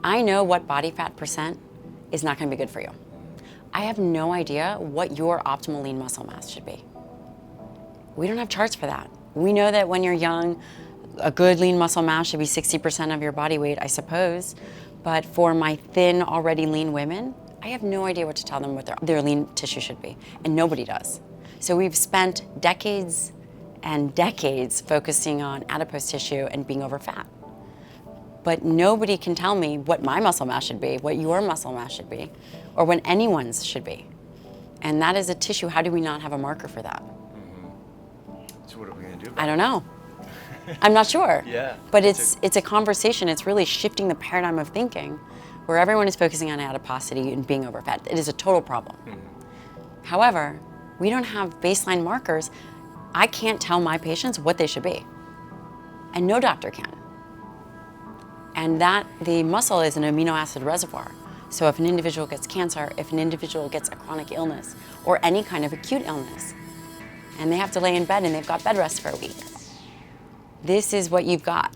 I know what body fat percent is not going to be good for you. I have no idea what your optimal lean muscle mass should be. We don't have charts for that. We know that when you're young, a good lean muscle mass should be 60% of your body weight, I suppose. But for my thin, already lean women, I have no idea what to tell them what their lean tissue should be, and nobody does. So we've spent decades and decades focusing on adipose tissue and being over fat. But nobody can tell me what my muscle mass should be, what your muscle mass should be, or what anyone's should be. And that is a tissue. How do we not have a marker for that? So what are we going to do? I don't know. I'm not sure. Yeah. But it's a conversation. It's really shifting the paradigm of thinking where everyone is focusing on adiposity and being overfed. It is a total problem. However, we don't have baseline markers. I can't tell my patients what they should be. And no doctor can. And that the muscle is an amino acid reservoir. So if an individual gets cancer, if an individual gets a chronic illness or any kind of acute illness, and they have to lay in bed and they've got bed rest for a week, this is what you've got.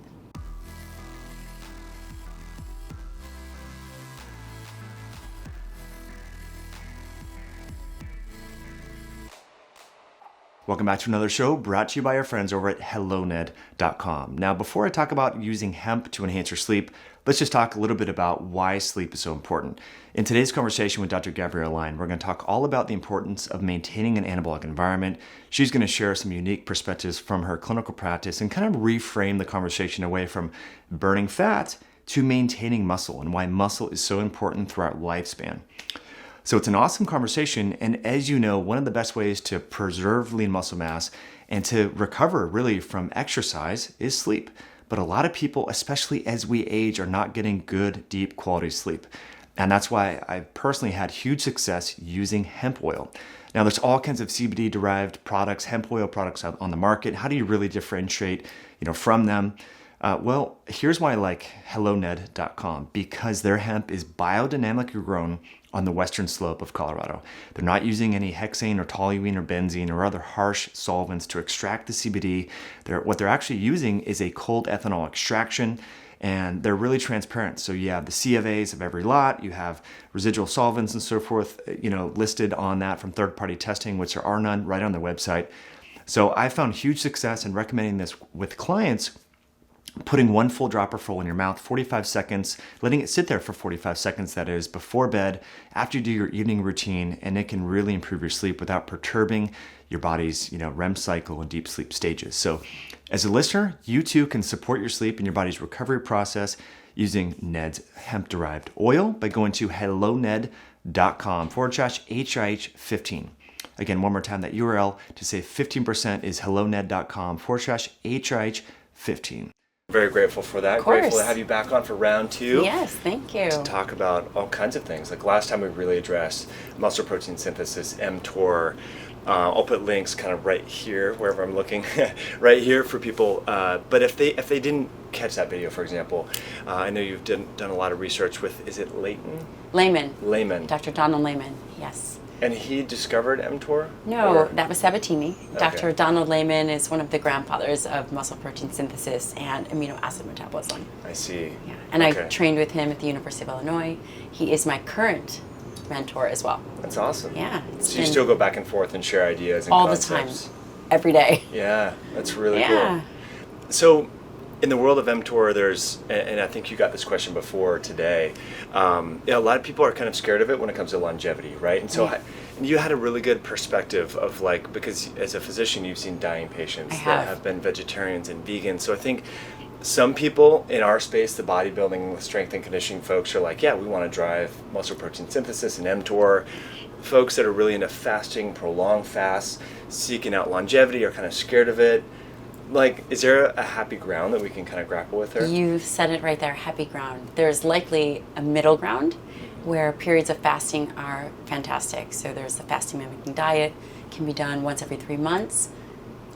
Welcome back to another show brought to you by our friends over at HelloNed.com. Now, before I talk about using hemp to enhance your sleep, let's just talk a little bit about why sleep is so important. In today's conversation with Dr. Gabrielle Lyon, we're going to talk all about the importance of maintaining an anabolic environment. She's going to share some unique perspectives from her clinical practice and kind of reframe the conversation away from burning fat to maintaining muscle and why muscle is so important throughout lifespan. So it's an awesome conversation, and as you know, one of the best ways to preserve lean muscle mass and to recover really from exercise is sleep. But a lot of people, especially as we age, are not getting good, deep quality sleep. And that's why I personally had huge success using hemp oil. Now there's all kinds of CBD derived products, hemp oil products on the market. How do you really differentiate, from them? Well, here's why I like HelloNed.com, because their hemp is biodynamically grown on the western slope of Colorado. They're not using any hexane or toluene or benzene or other harsh solvents to extract the CBD. What they're actually using is a cold ethanol extraction, and they're really transparent. So you have the CFAs of every lot, you have residual solvents and so forth, listed on that from third-party testing, which there are none right on their website. So I found huge success in recommending this with clients, putting one full dropper full in your mouth, 45 seconds, letting it sit there for 45 seconds, that is, before bed, after you do your evening routine, and it can really improve your sleep without perturbing your body's, REM cycle and deep sleep stages. So as a listener, you too can support your sleep and your body's recovery process using Ned's hemp-derived oil by going to helloned.com/HIH15. Again, one more time, that URL to save 15% is helloned.com/HIH15. Very grateful for that. Grateful to have you back on for round two. Yes, thank you. To talk about all kinds of things. Like last time we really addressed muscle protein synthesis, mTOR. I'll put links kind of right here, wherever I'm looking, right here for people. But if they didn't catch that video, for example, I know you've done a lot of research with, is it Lehman? Dr. Donald Lehman, yes. And he discovered mTOR? No, that was Sabatini. Okay. Dr. Donald Lehman is one of the grandfathers of muscle protein synthesis and amino acid metabolism. I see. Yeah, and I trained with him at the University of Illinois. He is my current mentor as well. That's awesome. Yeah. So you still go back and forth and share ideas and all concepts? The time, every day. Yeah, that's really cool. So in the world of mTOR, there's, and I think you got this question before today, a lot of people are kind of scared of it when it comes to longevity, right? And so you had a really good perspective of because as a physician, you've seen dying patients that have been vegetarians and vegans. So I think some people in our space, the bodybuilding, strength and conditioning folks, are like, yeah, we want to drive muscle protein synthesis and mTOR. Folks that are really into fasting, prolonged fasts, seeking out longevity, are kind of scared of it. Is there a happy ground that we can kind of grapple with there? You said it right there, happy ground. There's likely a middle ground where periods of fasting are fantastic. So there's the fasting mimicking diet, can be done once every 3 months.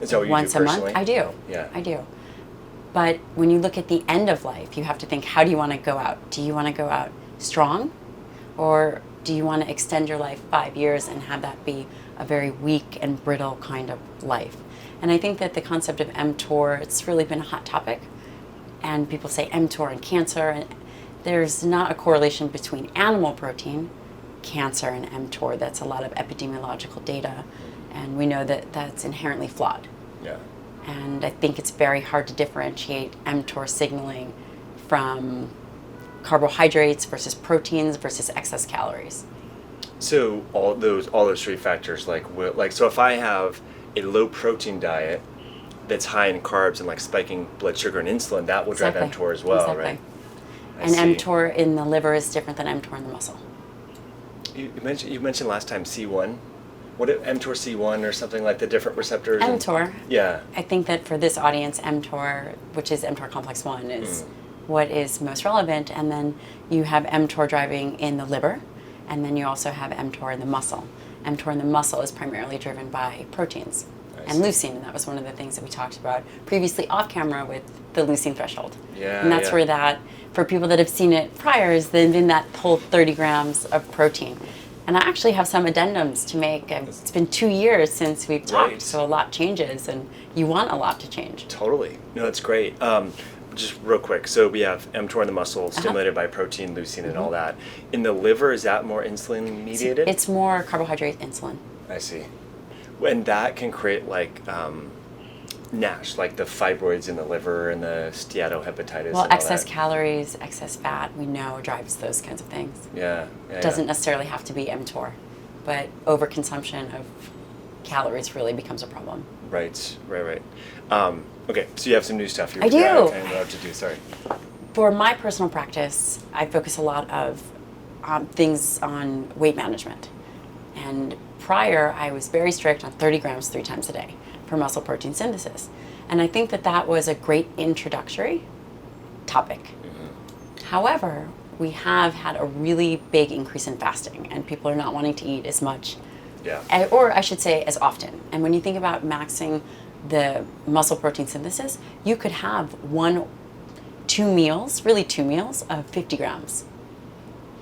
Is that what you once do personally? a month? I do. Yeah. I do. But when you look at the end of life, you have to think, how do you want to go out? Do you want to go out strong? Or do you want to extend your life 5 years and have that be a very weak and brittle kind of life? And I think that the concept of mTOR, it's really been a hot topic. And people say mTOR and cancer. And there's not a correlation between animal protein, cancer, and mTOR. That's a lot of epidemiological data, and we know that that's inherently flawed. Yeah. And I think it's very hard to differentiate mTOR signaling from carbohydrates versus proteins versus excess calories. So all those three factors, so if I have a low protein diet that's high in carbs and like spiking blood sugar and insulin, that will drive Exactly. mTOR as well, Exactly. right? And mTOR in the liver is different than mTOR in the muscle. You mentioned last time C1. What mTOR C1 or something, like the different receptors? mTOR. Yeah. I think that for this audience, mTOR, which is mTOR complex 1, is what is most relevant. And then you have mTOR driving in the liver, and then you also have mTOR in the muscle. mTOR in the muscle is primarily driven by proteins and leucine, and that was one of the things that we talked about previously off camera with the leucine threshold. Yeah. And that's where that, for people that have seen it prior, is then in that whole 30 grams of protein. And I actually have some addendums to make. It's been 2 years since we've talked, Right. so a lot changes, and you want a lot to change. Totally. No, that's great. Just real quick. So we have mTOR in the muscle, stimulated by protein, leucine, and all that. In the liver, is that more insulin mediated? It's more carbohydrate insulin. I see. And that can create NASH, like the fibroids in the liver and the steatohepatitis. Well, and all excess that. calories, excess fat, we know drives those kinds of things. Yeah. Doesn't necessarily have to be mTOR, but overconsumption of calories really becomes a problem. Right. Okay, so you have some new stuff here. I do. I know what to do. Sorry. For my personal practice, I focus a lot of things on weight management. And prior, I was very strict on 30 grams 3 times a day for muscle protein synthesis. And I think that that was a great introductory topic. However, we have had a really big increase in fasting, and people are not wanting to eat as much, or I should say as often. And when you think about maxing the muscle protein synthesis, you could have 2 meals of 50 grams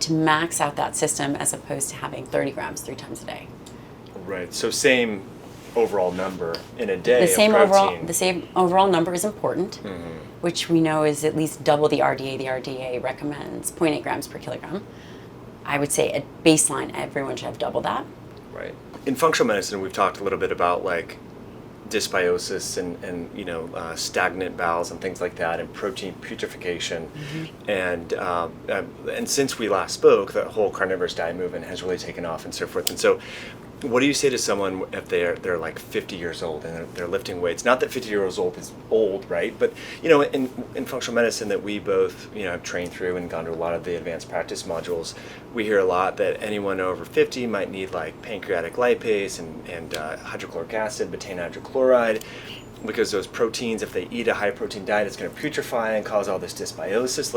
to max out that system, as opposed to having 30 grams 3 times a day. Right. So same overall number in a day. The same protein. overall number is important, which we know is at least double the RDA. The RDA recommends 0.8 grams per kilogram. I would say at baseline, everyone should have double that. Right. In functional medicine, we've talked a little bit about dysbiosis and stagnant bowels and things like that, and protein putrefaction. And since we last spoke, the whole carnivorous diet movement has really taken off and so forth. And so, what do you say to someone if they're like 50 years old and they're lifting weights? Not that 50 years old is old, right? But in functional medicine that we both have trained through and gone to a lot of the advanced practice modules, we hear a lot that anyone over 50 might need like pancreatic lipase and hydrochloric acid, betaine hydrochloride, because those proteins, if they eat a high protein diet, it's going to putrefy and cause all this dysbiosis.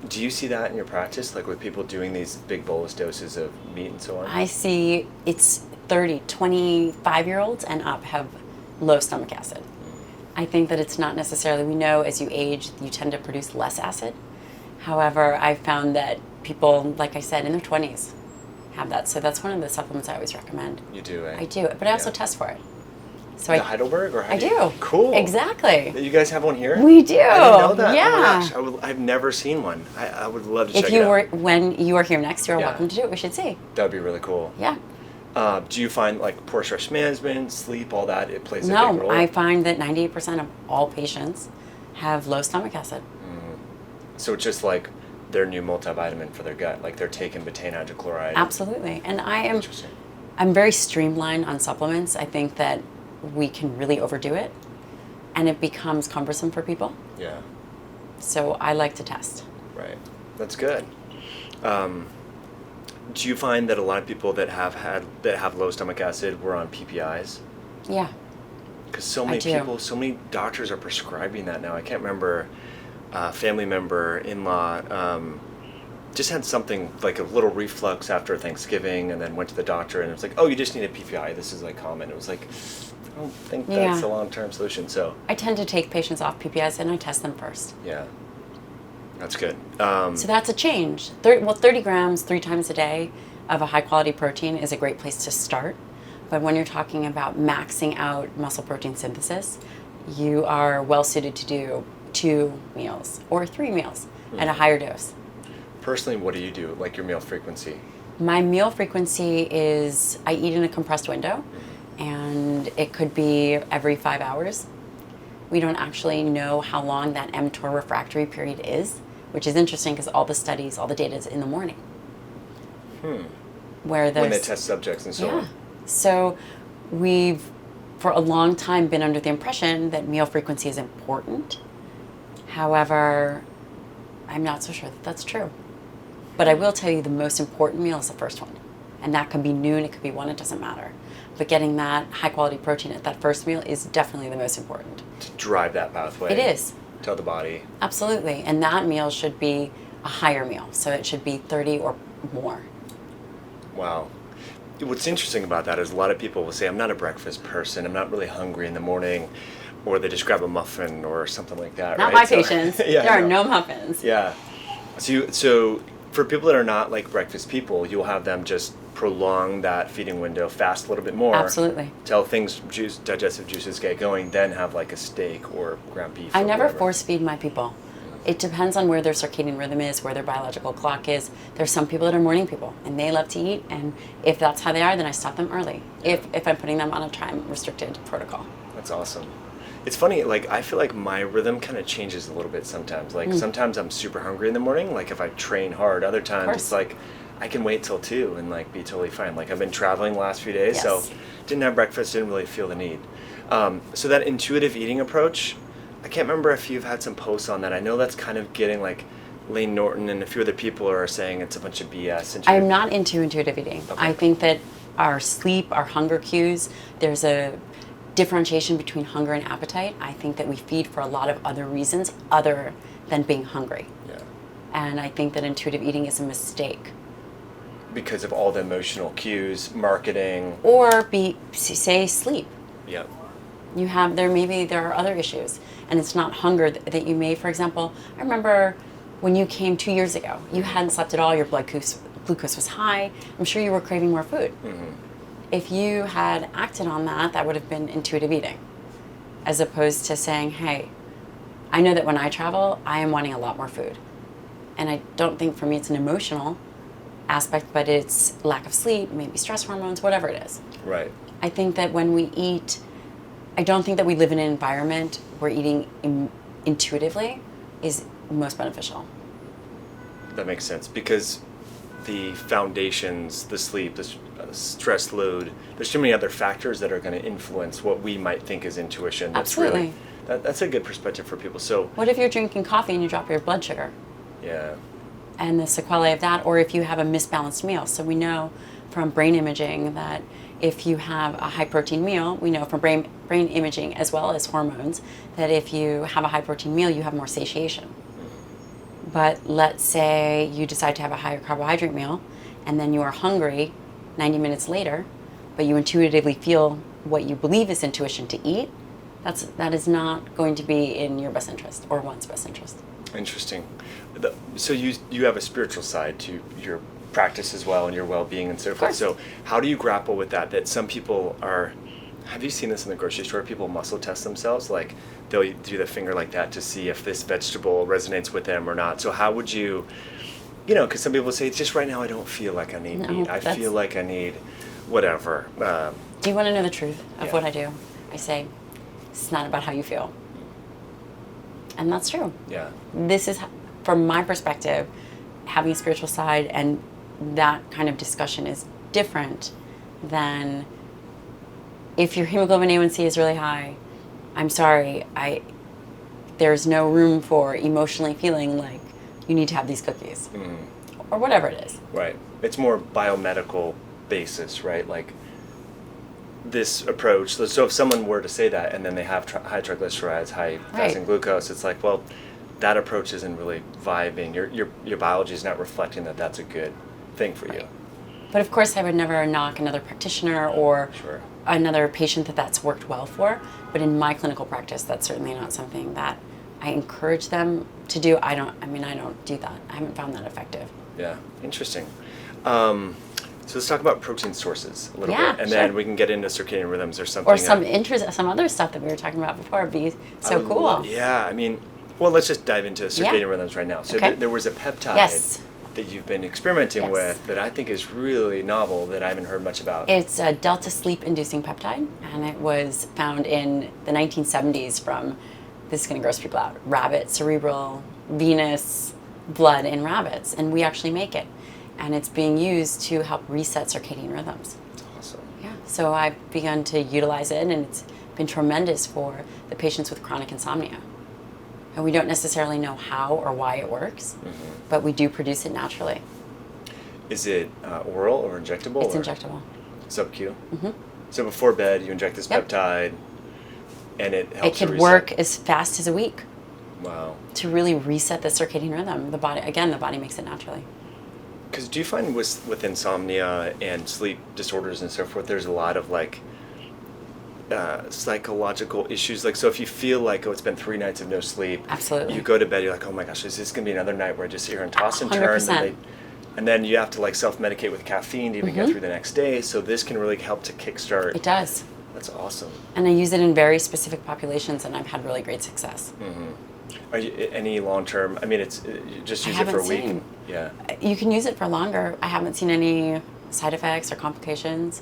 Do you see that in your practice, with people doing these big bolus doses of meat and so on? I see it's 30, 25-year-olds and up have low stomach acid. I think that it's not necessarily, we know as you age, you tend to produce less acid. However, I've found that people, like I said, in their 20s have that. So that's one of the supplements I always recommend. You do, eh? I do, but I also test for it. So the Heidelberg, or how I do. Cool. Exactly. You guys have one here? We do. I didn't know that. Yeah. Oh my gosh, I've never seen one. I would love to check If it you out. when you are here next, you're welcome to do it. We should see. That would be really cool. Yeah. Do you find poor stress management, sleep, all that, it plays a big No, role? I find that 98% of all patients have low stomach acid. So it's just their new multivitamin for their gut, they're taking betaine hydrochloride. Absolutely. And I'm very streamlined on supplements. I think that we can really overdo it, and it becomes cumbersome for people. Yeah. So I like to test. Right. That's good. Do you find that a lot of people that have low stomach acid were on PPIs? Yeah. Because so many doctors are prescribing that now. I can't remember, family member, in-law, just had something like a little reflux after Thanksgiving, and then went to the doctor, and it was oh, you just need a PPI. This is common. It was I don't think that's a long-term solution. So I tend to take patients off PPIs and I test them first. Yeah, that's good. So that's a change. 30 grams 3 times a day of a high-quality protein is a great place to start. But when you're talking about maxing out muscle protein synthesis, you are well suited to do 2 meals or 3 meals at a higher dose. Personally, what do you do, like your meal frequency? My meal frequency is I eat in a compressed window, and it could be every 5 hours. We don't actually know how long that mTOR refractory period is, which is interesting because all the studies, all the data is in the morning. Where When they test subjects and so on. So we've, for a long time, been under the impression that meal frequency is important. However, I'm not so sure that that's true. But I will tell you the most important meal is the first one. And that could be noon, it could be 1, it doesn't matter. But getting that high quality protein at that first meal is definitely the most important. To drive that pathway. It is. Tell the body. Absolutely. And that meal should be a higher meal. So it should be 30 or more. Wow. What's interesting about that is a lot of people will say, I'm not a breakfast person, I'm not really hungry in the morning, or they just grab a muffin or something like that, Not right? my patients. Yeah, there are no muffins. Yeah. So for people that are not like breakfast people, you'll have them just prolong that feeding window, fast a little bit more. Absolutely. Till digestive juices get going, then have like a steak or ground beef. I or never whatever. force feed my people. It depends on where their circadian rhythm is, where their biological clock is. There's some people that are morning people, and they love to eat, and if that's how they are, then I stop them early, if I'm putting them on a time-restricted protocol. That's awesome. It's funny, like, I feel like my rhythm kind of changes a little bit sometimes. Like, sometimes I'm super hungry in the morning, like if I train hard. Other times it's like, I can wait till 2 and like be totally fine. Like, I've been traveling the last few days, so didn't have breakfast, didn't really feel the need. So that intuitive eating approach, I can't remember if you've had some posts on that. I know that's kind of getting like Lane Norton and a few other people are saying it's a bunch of BS. I'm not into intuitive eating. Okay. I think that our sleep, our hunger cues, there's a differentiation between hunger and appetite. I think that we feed for a lot of other reasons other than being hungry. Yeah. And I think that intuitive eating is a mistake. Because of all the emotional cues, marketing. Or say sleep. Yeah. There are other issues, and it's not hunger that you may, for example, I remember when you came 2 years ago, you hadn't slept at all, your blood glucose was high, I'm sure you were craving more food. If you had acted on that, that would have been intuitive eating, as opposed to saying, hey, I know that when I travel, I am wanting a lot more food. And I don't think for me it's an emotional aspect, but it's lack of sleep, maybe stress hormones, whatever it is. Right. I think that when we eat, I don't think that we live in an environment where eating intuitively is most beneficial. That makes sense, because the foundations, the sleep, the stress load, there's too many other factors that are going to influence what we might think is intuition. That's Absolutely. That's a good perspective for people. So what if you're drinking coffee and you drop your blood sugar? Yeah. And the sequelae of that, or if you have a misbalanced meal. So we know from brain imaging that if you have a high protein meal, we know from brain imaging as well as hormones, that if you have a high protein meal, you have more satiation. But let's say you decide to have a higher carbohydrate meal, and then you are hungry 90 minutes later, but you intuitively feel what you believe is intuition to eat, that is not going to be in your best interest or one's best interest. Interesting. So you have a spiritual side to your practice as well, and your well-being and so forth. So how do you grapple with that some people are, have you seen this in the grocery store? People muscle test themselves, like they'll do the finger like that to see if this vegetable resonates with them or not. So how would you, because some people say, it's just right now I don't feel like I need meat. I feel like I need whatever. Do you want to know the truth of what I do? I say, it's not about how you feel. And that's true. Yeah. This is, from my perspective, having a spiritual side, and that kind of discussion is different than if your hemoglobin A1C is really high. I'm sorry, there's no room for emotionally feeling like you need to have these cookies or whatever it is. Right. It's more biomedical basis, right? Like this approach. So if someone were to say that and then they have high triglycerides, high fasting glucose, it's like, well, that approach isn't really vibing. Your biology is not reflecting that that's a good thing for you. But of course, I would never knock another practitioner or another patient that's worked well for. But in my clinical practice, that's certainly not something that I encourage them to do. I don't do that. I haven't found that effective. Yeah, interesting. So let's talk about protein sources a little bit, and sure. then we can get into circadian rhythms or something. Or some other stuff that we were talking about before would be so cool. Well, let's just dive into circadian rhythms right now. So there was a peptide that you've been experimenting Yes. with that I think is really novel that I haven't heard much about. It's a delta sleep inducing peptide, and it was found in the 1970s from, this is going to gross people out, rabbit, cerebral, venous blood in rabbits, and we actually make it. And it's being used to help reset circadian rhythms. That's awesome. Yeah, so I've begun to utilize it, and it's been tremendous for the patients with chronic insomnia. And we don't necessarily know how or why it works, but we do produce it naturally. Is it oral or injectable? It's or injectable. Sub-Q? So before bed, you inject this Yep. peptide, and it helps It could to reset. work as fast as a week Wow. to really reset the circadian rhythm. The body makes it naturally. Because do you find with insomnia and sleep disorders and so forth, there's a lot of like psychological issues? Like, so if you feel like, oh, it's been 3 nights of no sleep, Absolutely. you go to bed, you're like, oh my gosh, is this going to be another night where I just sit here and toss and turn? 100%. And then you have to like self-medicate with caffeine to even get through the next day. So this can really help to kickstart. It does. That's awesome. And I use it in very specific populations, and I've had really great success. Are you any long-term? I mean, it's you just use it for a haven't week. seen. Yeah. You can use it for longer. I haven't seen any side effects or complications.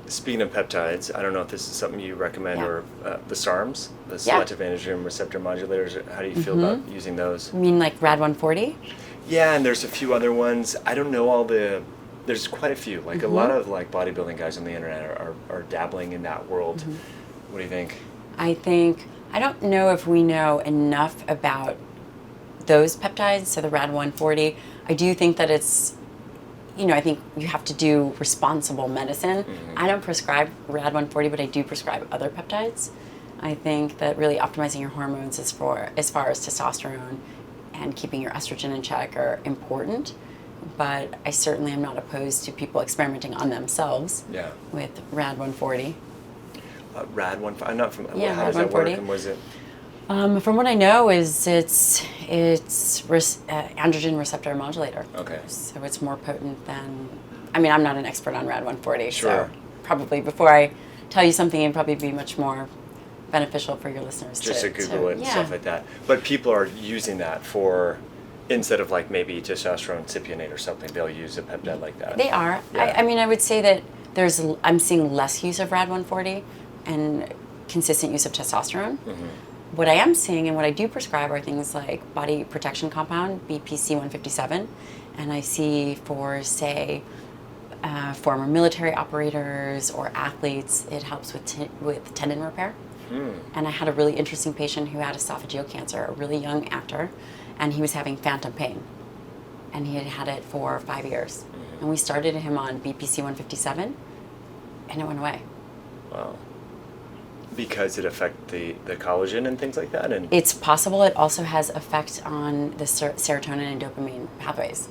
Speaking of peptides, I don't know if this is something you recommend Yeah. or the SARMs, the selective androgen receptor modulators. How do you feel about using those? You mean like Rad 140? Yeah, and there's a few other ones. I don't know all the. There's quite a few. Like a lot of like bodybuilding guys on the internet are dabbling in that world. What do you think? I don't know if we know enough about those peptides, so the Rad 140. I do think that it's, I think you have to do responsible medicine. I don't prescribe Rad 140, but I do prescribe other peptides. I think that really optimizing your hormones as far as testosterone and keeping your estrogen in check are important. But I certainly am not opposed to people experimenting on themselves with Rad 140. Rad 140. I'm not from. Yeah, how does Rad that work? 140. And was it? From what I know, is it's androgen receptor modulator. Okay. So it's more potent than. I mean, I'm not an expert on Rad 140, Sure. so probably before I tell you something, it'd probably be much more beneficial for your listeners Just to Google it and yeah. stuff like that. But people are using that for, instead of like maybe testosterone cypionate or something, they'll use a peptide like that. They are. Yeah. I mean, I would say that I'm seeing less use of Rad 140 and consistent use of testosterone. What I am seeing and what I do prescribe are things like body protection compound, BPC 157, and I see for, say, former military operators or athletes, it helps with tendon repair. And I had a really interesting patient who had esophageal cancer, a really young actor, and he was having phantom pain. And he had had it for 5 years. And we started him on BPC 157, and it went away. Wow. Because it affects the collagen and things like that? And It's possible it also has effect on the serotonin and dopamine pathways.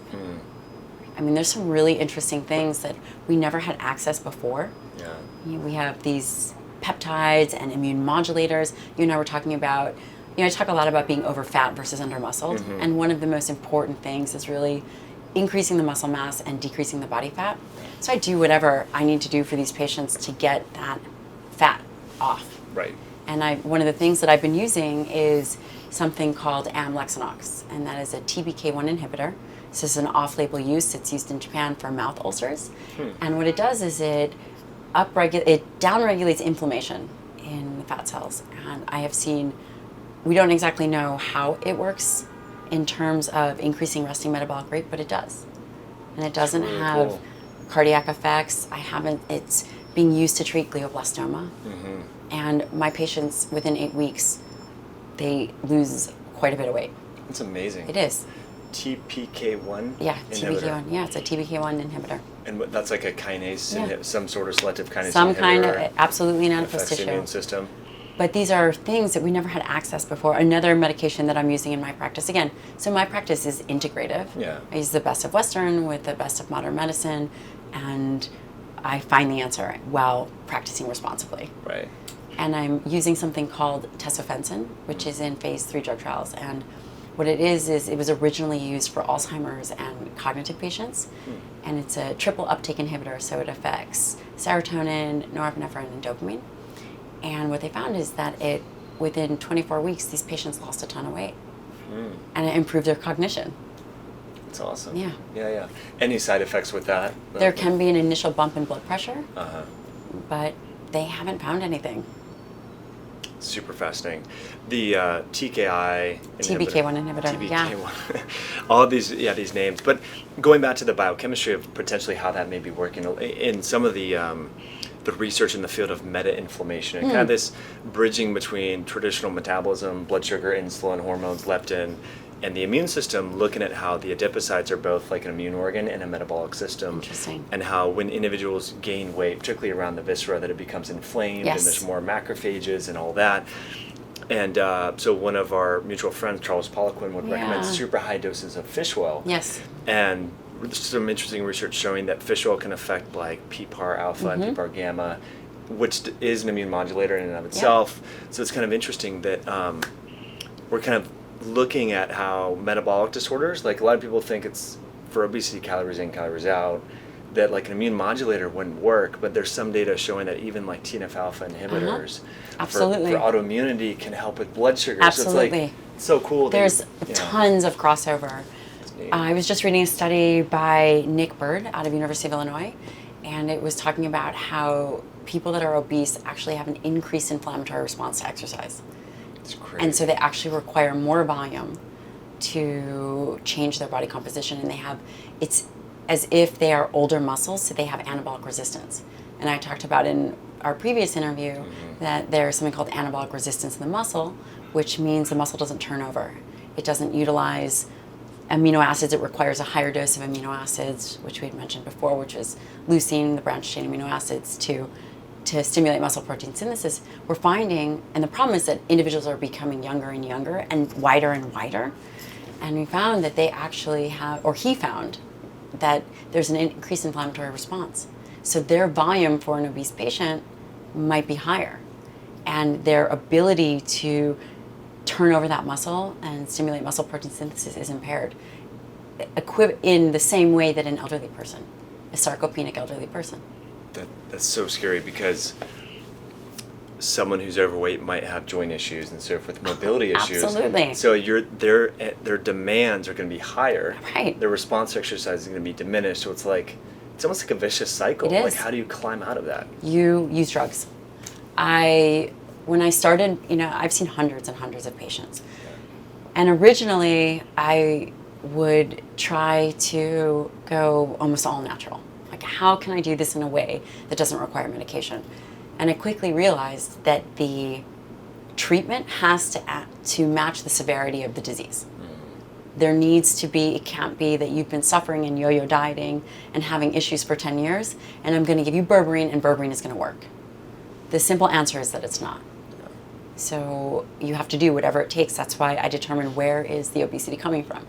I mean, there's some really interesting things that we never had access before. Yeah. We have these peptides and immune modulators. You and I were talking about, I talk a lot about being over fat versus under muscled. And one of the most important things is really increasing the muscle mass and decreasing the body fat. So I do whatever I need to do for these patients to get that fat off. Right. And one of the things that I've been using is something called Amlexanox, and that is a TBK1 inhibitor. This is an off-label use. It's used in Japan for mouth ulcers. And what it does is it downregulates inflammation in the fat cells. And I have seen, we don't exactly know how it works in terms of increasing resting metabolic rate, but it does. And it doesn't really have cool. cardiac effects. It's being used to treat glioblastoma. And my patients, within 8 weeks, they lose quite a bit of weight. That's amazing. It is. TPK1 Yeah, inhibitor. TBK1. Yeah, it's a TBK1 inhibitor. And that's like a kinase, Yeah. some sort of selective kinase Some inhibitor. kind of, absolutely in adipose affects the immune tissue. system. But these are things that we never had access before. Another medication that I'm using in my practice. Again, so my practice is integrative. Yeah. I use the best of Western with the best of modern medicine, and I find the answer while practicing responsibly. Right. And I'm using something called Tesofensine, which is in phase 3 drug trials. And what it is it was originally used for Alzheimer's and cognitive patients. And it's a triple uptake inhibitor, so it affects serotonin, norepinephrine, and dopamine. And what they found is that within 24 weeks, these patients lost a ton of weight. And it improved their cognition. That's awesome. Yeah. Yeah. Any side effects with that? There can be an initial bump in blood pressure, Uh-huh. but they haven't found anything. Super fascinating. The TKI TBK1 inhibitor, yeah. TBK1, all these names. But going back to the biochemistry of potentially how that may be working in some of the research in the field of meta-inflammation and kind of this bridging between traditional metabolism, blood sugar, insulin, hormones, leptin, and the immune system, looking at how the adipocytes are both like an immune organ and a metabolic system. Interesting. And how when individuals gain weight, particularly around the viscera, that it becomes inflamed and there's more macrophages and all that. And so one of our mutual friends, Charles Poliquin, would recommend super high doses of fish oil. Yes. And there's some interesting research showing that fish oil can affect like PPAR alpha and PPAR gamma, which is an immune modulator in and of itself. So it's kind of interesting that we're kind of looking at how metabolic disorders, like a lot of people think it's for obesity, calories in, calories out, that like an immune modulator wouldn't work, but there's some data showing that even like TNF alpha inhibitors for autoimmunity can help with blood sugar. Absolutely. So it's like so cool. There's tons of crossover. I was just reading a study by Nick Bird out of University of Illinois, and it was talking about how people that are obese actually have an increased inflammatory response to exercise. It's crazy. And so they actually require more volume to change their body composition, and it's as if they are older muscles, so they have anabolic resistance. And I talked about in our previous interview that there's something called anabolic resistance in the muscle, which means the muscle doesn't turn over. It doesn't utilize amino acids. It requires a higher dose of amino acids, which we had mentioned before, which is leucine, the branched chain amino acids, to stimulate muscle protein synthesis. We're finding, and the problem is that individuals are becoming younger and younger and wider, and we found that they actually have, or he found, that there's an increased inflammatory response. So their volume for an obese patient might be higher, and their ability to turn over that muscle and stimulate muscle protein synthesis is impaired in the same way that an elderly person, a sarcopenic elderly person. That's so scary, because someone who's overweight might have joint issues and so forth, mobility issues. Absolutely. So their demands are going to be higher. Right. Their response to exercise is going to be diminished. So it's almost like a vicious cycle. It is. Like, how do you climb out of that? You use drugs. When I started, I've seen hundreds and hundreds of patients. And originally, I would try to go almost all natural. Like, how can I do this in a way that doesn't require medication? And I quickly realized that the treatment has to match the severity of the disease. There needs to be, it can't be that you've been suffering and yo-yo dieting and having issues for 10 years, and I'm going to give you berberine, and berberine is going to work. The simple answer is that it's not. So you have to do whatever it takes. That's why I determine, where is the obesity coming from?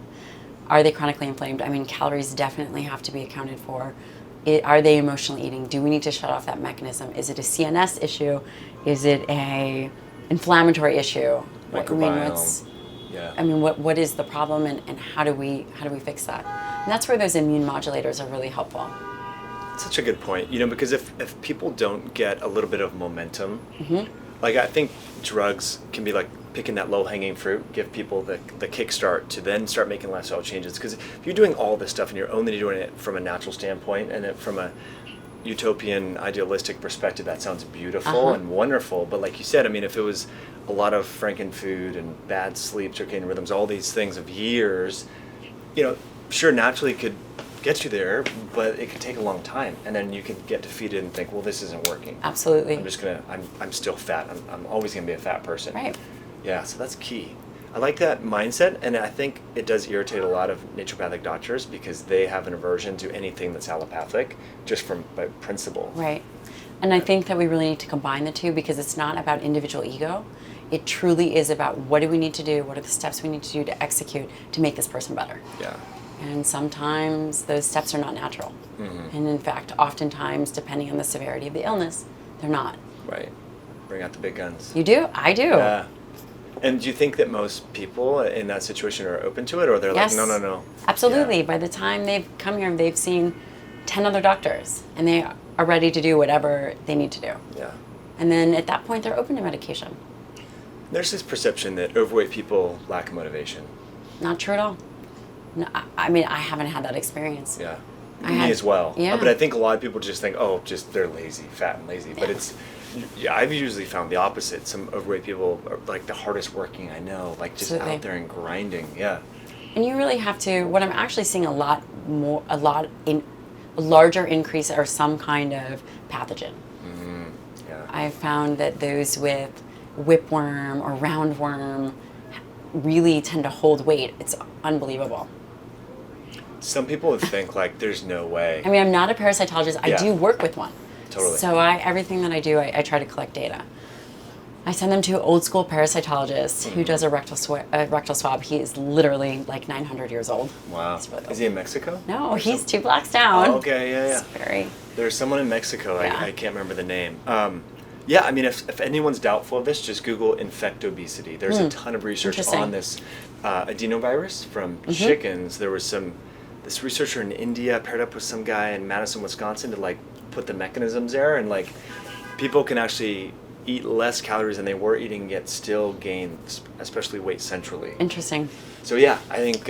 Are they chronically inflamed? I mean, calories definitely have to be accounted for. Are they emotionally eating? Do we need to shut off that mechanism? Is it a CNS issue? Is it a inflammatory issue? Microbiome. What is the problem, and how do we fix that? And that's where those immune modulators are really helpful. Such a good point. Because if people don't get a little bit of momentum, like, I think drugs can be like picking that low-hanging fruit, give people the kickstart to then start making lifestyle changes. Because if you're doing all this stuff and you're only doing it from a natural standpoint and from a utopian, idealistic perspective, that sounds beautiful and wonderful. But like you said, if it was a lot of frankenfood and bad sleep, circadian rhythms, all these things of years, sure, naturally it could get you there, but it could take a long time, and then you could get defeated and think, well, this isn't working. Absolutely. I'm still fat. I'm always gonna be a fat person. Right. Yeah, so that's key. I like that mindset, and I think it does irritate a lot of naturopathic doctors, because they have an aversion to anything that's allopathic, just by principle. Right. And I think that we really need to combine the two, because it's not about individual ego. It truly is about, what do we need to do? What are the steps we need to do to execute to make this person better? Yeah. And sometimes those steps are not natural. And in fact, oftentimes, depending on the severity of the illness, they're not. Right. Bring out the big guns. You do? I do. Yeah. And do you think that most people in that situation are open to it, or they're like, no? Absolutely. Yeah. By the time they've come here, they've seen 10 other doctors, and they are ready to do whatever they need to do. Yeah. And then at that point, they're open to medication. There's this perception that overweight people lack motivation. Not true at all. No, I mean, I haven't had that experience. Yeah. Me as well. Yeah. But I think a lot of people just think, oh, just they're lazy, fat and lazy. But I've usually found the opposite. Some overweight people are like the hardest working I know, like just Absolutely. out there and grinding. Yeah. And you really have to, what I'm actually seeing a larger increase or some kind of pathogen. Yeah. I've found that those with whipworm or roundworm really tend to hold weight. It's unbelievable. Some people would think like there's no way. I mean, I'm not a parasitologist. I do work with one. Totally. So everything that I do, I try to collect data. I send them to an old school parasitologist who does a rectal swab. He is literally like 900 years old. Wow. Is he in Mexico? No, he's 2 blocks down. Oh, okay, yeah. It's There's someone in Mexico. Yeah. I can't remember the name. Yeah, I mean, if anyone's doubtful of this, just Google Infectobesity. There's a ton of research on this adenovirus from chickens. There was this researcher in India paired up with some guy in Madison, Wisconsin to like put the mechanisms there, and like people can actually eat less calories than they were eating, yet still gain, especially weight centrally. Interesting. So yeah, I think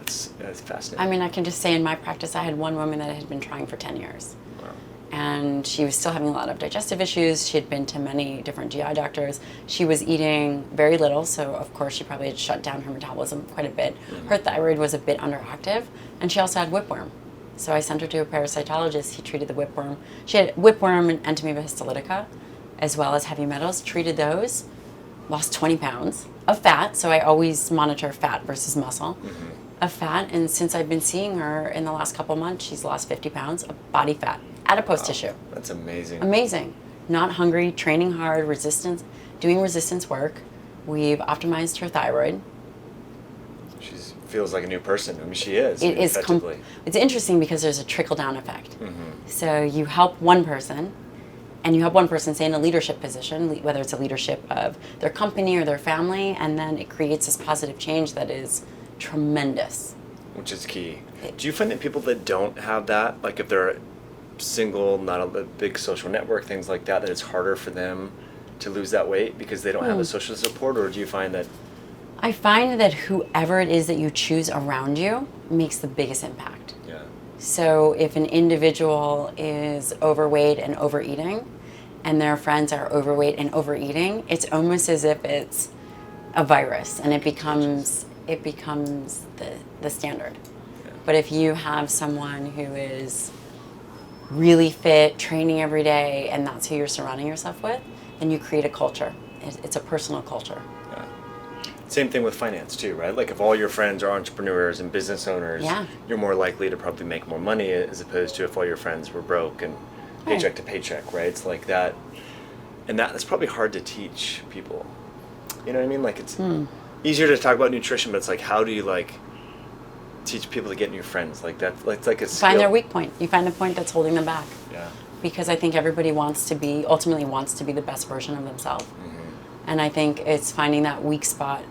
it's fascinating. I mean, I can just say in my practice, I had one woman that had been trying for 10 years. Wow. And she was still having a lot of digestive issues. She had been to many different GI doctors. She was eating very little, so of course she probably had shut down her metabolism quite a bit. Her thyroid was a bit underactive, and she also had whipworm. So I sent her to a parasitologist. He treated the whipworm. She had whipworm and Entamoeba histolytica, as well as heavy metals. Treated those, lost 20 pounds of fat. So I always monitor fat versus muscle of fat. And since I've been seeing her in the last couple months, she's lost 50 pounds of body fat, adipose tissue. That's amazing. Amazing. Not hungry, training hard, doing resistance work. We've optimized her thyroid. She feels like a new person. I mean, she is. It is. Effectively. It's interesting because there's a trickle-down effect. So you help one person, and you help one person, say, in a leadership position, whether it's a leadership of their company or their family, and then it creates this positive change that is tremendous. Which is key. Do you find that people that don't have that, like if they're single, not a big social network, things like that it's harder for them to lose that weight because they don't have the social support, or do you find that? I find that whoever it is that you choose around you makes the biggest impact. Yeah. So if an individual is overweight and overeating, and their friends are overweight and overeating, it's almost as if it's a virus, and it becomes the standard. Yeah. But if you have someone who is really fit, training every day, and that's who you're surrounding yourself with, then you create a culture. It's a personal culture. Yeah. Same thing with finance too, right? Like if all your friends are entrepreneurs and business owners, you're more likely to probably make more money as opposed to if all your friends were broke and paycheck to paycheck, right? It's like that. And that's probably hard to teach people. You know what I mean? Like it's easier to talk about nutrition, but it's like, how do you like teach people to get new friends? Like that, it's like a skill. Find their weak point. You find the point that's holding them back. Yeah. Because I think everybody ultimately wants to be the best version of themselves. And I think it's finding that weak spot.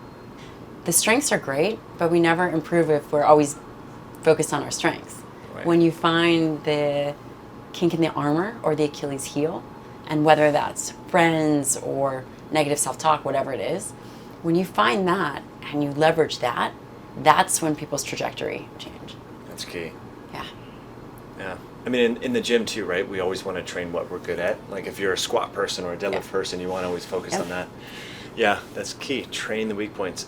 The strengths are great, but we never improve if we're always focused on our strengths. Right. When you find the kink in the armor or the Achilles heel, and whether that's friends or negative self-talk, whatever it is, when you find that and you leverage that, that's when people's trajectory change. That's key. Yeah. Yeah. I mean, in the gym too, right? We always want to train what we're good at. Like if you're a squat person or a deadlift person, you want to always focus on that. Yeah, that's key. Train the weak points.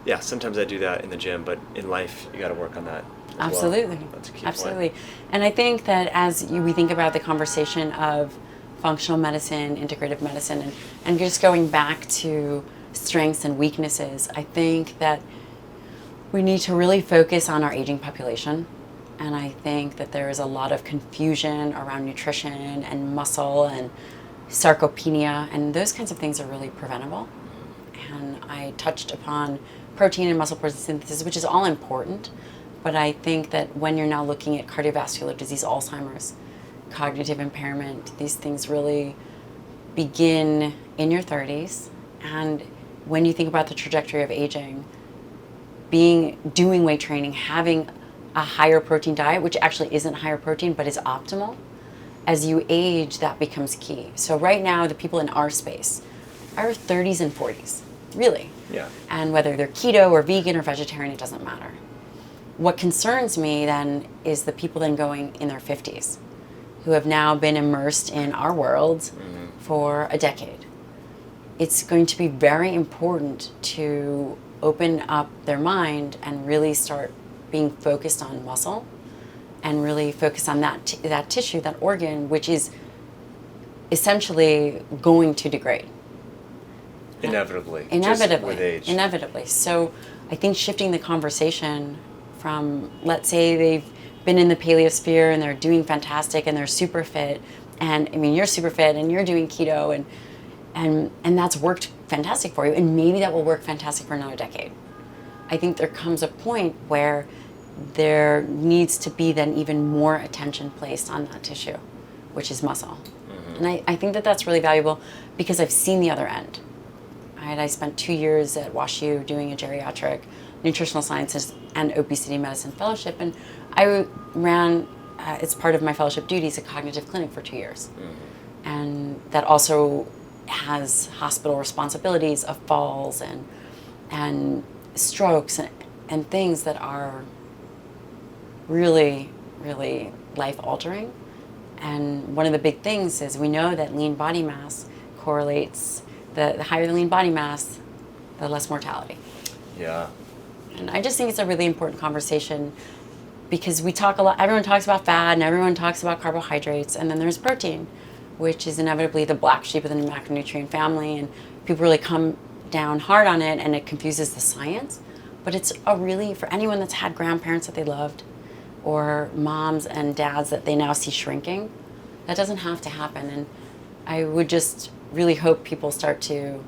Yeah, sometimes I do that in the gym, but in life, you got to work on that. Absolutely. Well. That's a key Absolutely. point. And I think that as we think about the conversation of functional medicine, integrative medicine, and just going back to strengths and weaknesses, I think that we need to really focus on our aging population. And I think that there is a lot of confusion around nutrition and muscle and sarcopenia, and those kinds of things are really preventable. And I touched upon protein and muscle protein synthesis, which is all important. But I think that when you're now looking at cardiovascular disease, Alzheimer's, cognitive impairment, these things really begin in your 30s. And when you think about the trajectory of aging, doing weight training, having a higher protein diet, which actually isn't higher protein, but is optimal, as you age, that becomes key. So right now, the people in our space are 30s and 40s. really. Yeah. And whether they're keto or vegan or vegetarian, it doesn't matter. What concerns me then is the people then going in their 50s who have now been immersed in our world for a decade. It's going to be very important to open up their mind and really start being focused on muscle and really focus on that tissue, that organ, which is essentially going to degrade. Inevitably. Inevitably. Just with age. Inevitably. So I think shifting the conversation from, let's say they've been in the paleosphere and they're doing fantastic and they're super fit, and I mean, you're super fit and you're doing keto and that's worked fantastic for you, and maybe that will work fantastic for another decade. I think there comes a point where there needs to be then even more attention placed on that tissue, which is muscle. And I think that that's really valuable because I've seen the other end. I spent 2 years at WashU doing a geriatric nutritional sciences and obesity medicine fellowship, and I ran, it's part of my fellowship duties, a cognitive clinic for 2 years. And that also has hospital responsibilities of falls and strokes and things that are really, really life-altering. And one of the big things is we know that lean body mass correlates, the higher the lean body mass, the less mortality. Yeah. And I just think it's a really important conversation because we talk a lot, everyone talks about fat and everyone talks about carbohydrates, and then there's protein, which is inevitably the black sheep of the macronutrient family, and people really come down hard on it and it confuses the science. But it's a really, for anyone that's had grandparents that they loved or moms and dads that they now see shrinking, that doesn't have to happen. And I would just really hope people start to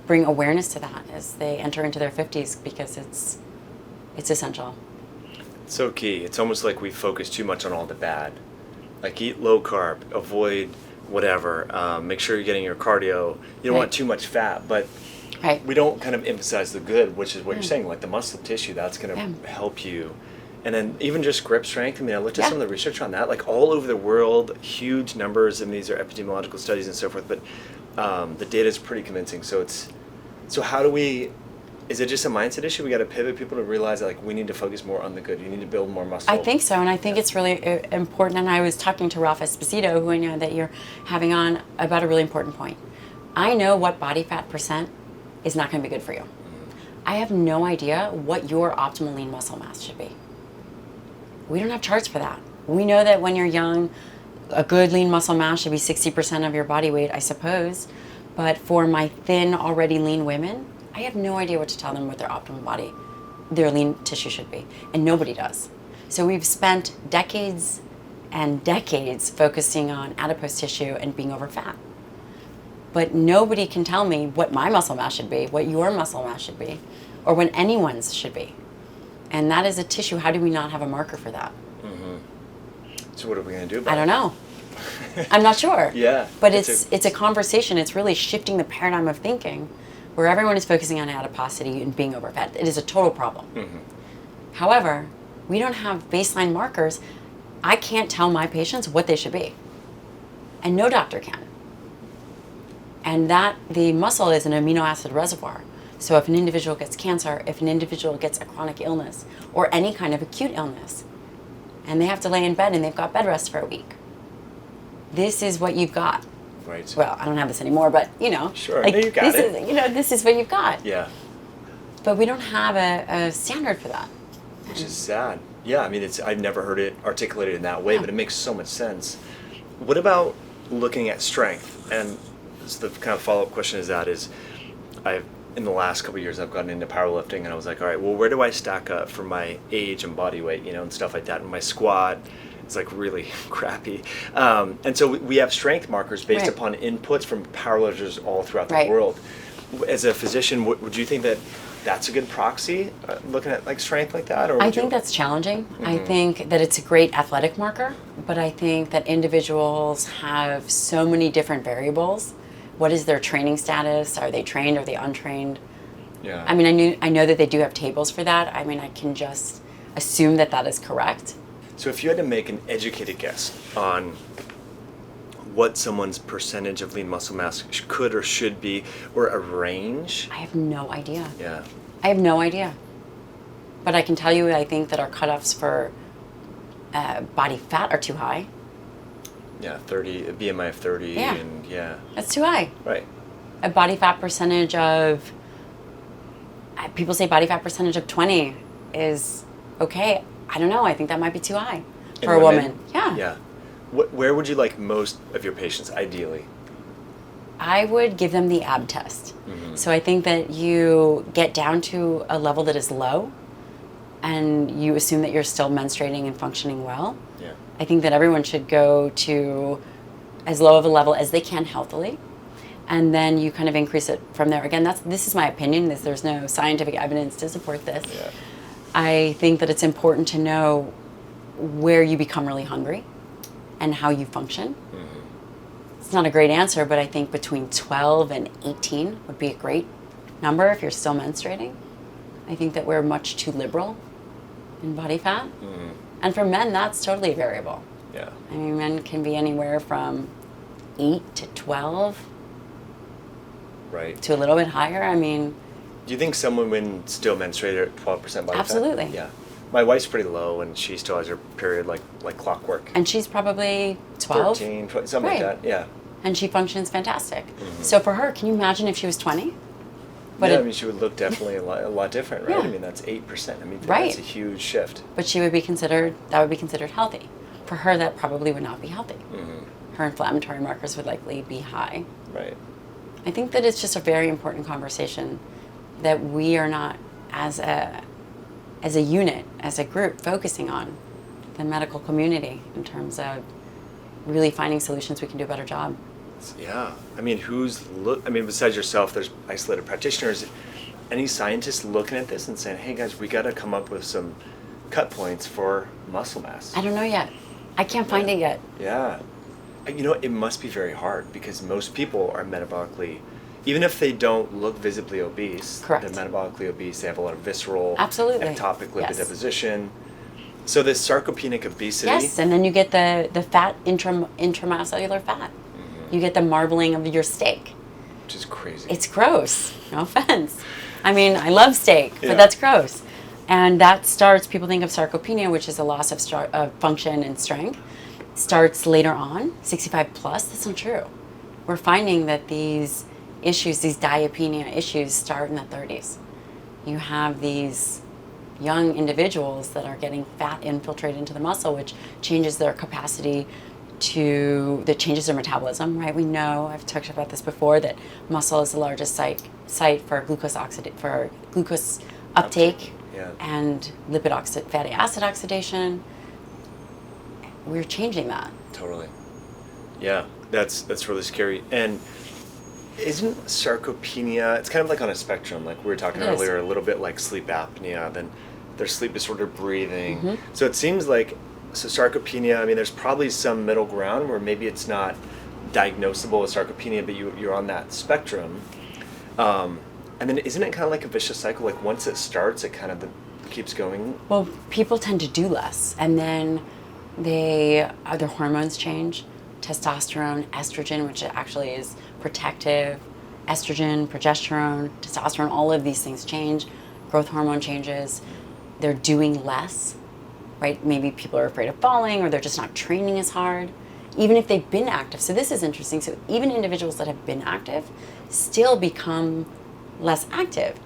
bring awareness to that as they enter into their 50s, because it's essential. It's so key. It's almost like we focus too much on all the bad. Like eat low carb, avoid whatever, make sure you're getting your cardio. You don't want too much fat, but we don't kind of emphasize the good, which is what you're saying, like the muscle tissue, that's going to help you. And then even just grip strength, I mean, I looked at some of the research on that, like all over the world, huge numbers, and these are epidemiological studies and so forth, but the data is pretty convincing. So how do we, is it just a mindset issue? We got to pivot people to realize that like we need to focus more on the good. You need to build more muscle. I think so, and I think it's really important. And I was talking to Ralph Esposito, who I know that you're having on, about a really important point. I know what body fat percent is not going to be good for you. I have no idea what your optimal lean muscle mass should be. We don't have charts for that. We know that when you're young, a good lean muscle mass should be 60% of your body weight, I suppose. But for my thin, already lean women, I have no idea what to tell them what their optimal body, their lean tissue should be. And nobody does. So we've spent decades and decades focusing on adipose tissue and being over fat. But nobody can tell me what my muscle mass should be, what your muscle mass should be, or what anyone's should be. And that is a tissue. How do we not have a marker for that? So what are we going to do about it? I don't know. I'm not sure. Yeah. But it's a conversation. It's really shifting the paradigm of thinking where everyone is focusing on adiposity and being overfed. It is a total problem. However, we don't have baseline markers. I can't tell my patients what they should be. And no doctor can. And that the muscle is an amino acid reservoir. So if an individual gets cancer, if an individual gets a chronic illness or any kind of acute illness, and they have to lay in bed and they've got bed rest for a week, this is what you've got. Right. Well, I don't have this anymore, but you know. Sure, like, no, you got it. This is what you've got. Yeah. But we don't have a standard for that. Which is sad. Yeah, I mean, I've never heard it articulated in that way, but it makes so much sense. What about looking at strength? And the kind of follow-up question is in the last couple of years, I've gotten into powerlifting, and I was like, all right, well, where do I stack up for my age and body weight, and stuff like that? And my squat is like really crappy. And so we have strength markers based upon inputs from powerlifters all throughout the world. As a physician, would you think that that's a good proxy, looking at like strength like that? Or I think that's challenging. I think that it's a great athletic marker, but I think that individuals have so many different variables. What is their training status? Are they trained? Are they untrained? Yeah. I mean, I know that they do have tables for that. I mean, I can just assume that that is correct. So if you had to make an educated guess on what someone's percentage of lean muscle mass could or should be, or a range? I have no idea. Yeah. I have no idea. But I can tell you, I think that our cutoffs for body fat are too high. Yeah, 30, a BMI of 30, Yeah. and yeah. That's too high. Right. A body fat percentage of, people say body fat percentage of 20 is okay. I don't know. I think that might be too high for a woman. Yeah. Yeah. Where would you like most of your patients, ideally? I would give them the ab test. Mm-hmm. So I think that you get down to a level that is low and you assume that you're still menstruating and functioning well. Yeah. I think that everyone should go to as low of a level as they can healthily. And then you kind of increase it from there. Again, this is my opinion. There's no scientific evidence to support this. Yeah. I think that it's important to know where you become really hungry and how you function. Mm-hmm. It's not a great answer, but I think between 12 and 18 would be a great number if you're still menstruating. I think that we're much too liberal in body fat. Mm-hmm. And for men, that's totally variable. Yeah. I mean, men can be anywhere from 8 to 12 Right. to a little bit higher. I mean, Do you think some women still menstruate at 12% body Absolutely. fat? Yeah. My wife's pretty low, and she still has her period like clockwork. and she's probably 12. 13, 20, something Right. like that. Yeah. And she functions fantastic. So for her, can you imagine if she was 20? Yeah, I mean, she would look definitely a lot different, right? Yeah. I mean, that's 8%. I mean, Right. that's a huge shift. But that would be considered healthy. For her, that probably would not be healthy. Mm-hmm. Her inflammatory markers would likely be high. Right. I think that it's just a very important conversation that we are not, as a unit, as a group, focusing on the medical community in terms of really finding solutions we can do a better job. Yeah. I mean, besides yourself, there's isolated practitioners. Any scientists looking at this and saying, hey guys, we got to come up with some cut points for muscle mass? I don't know yet. I can't find it yet. Yeah. You know, it must be very hard because most people are metabolically, even if they don't look visibly obese, Correct. they're metabolically obese. They have a lot of visceral, Absolutely. ectopic lipid Yes. deposition. So this sarcopenic obesity. Yes, and then you get the fat, intramuscular fat. You get the marbling of your steak. Which is crazy. It's gross. No offense. I mean, I love steak, Yeah. but that's gross. And that starts, people think of sarcopenia, which is a loss of function and strength, starts later on, 65 plus. That's not true. We're finding that these issues, these diapenia issues, start in the 30s. You have these young individuals that are getting fat infiltrated into the muscle, which changes their capacity that changes their metabolism, right? We know, I've talked about this before, that muscle is the largest site for glucose uptake Yeah. and fatty acid oxidation. We're changing that. Totally. Yeah, that's really scary. And isn't sarcopenia, it's kind of like on a spectrum, like we were talking It is. earlier, a little bit like sleep apnea, then there's sleep disorder breathing. Mm-hmm. So it seems like, sarcopenia, I mean, there's probably some middle ground where maybe it's not diagnosable as sarcopenia, but you're on that spectrum. And then isn't it kind of like a vicious cycle? Like once it starts, it kind of keeps going? Well, people tend to do less, and then their hormones change. Testosterone, estrogen, which actually is protective, estrogen, progesterone, testosterone, all of these things change. Growth hormone changes. They're doing less, right? Maybe people are afraid of falling, or they're just not training as hard, even if they've been active. So this is interesting. So even individuals that have been active still become less active.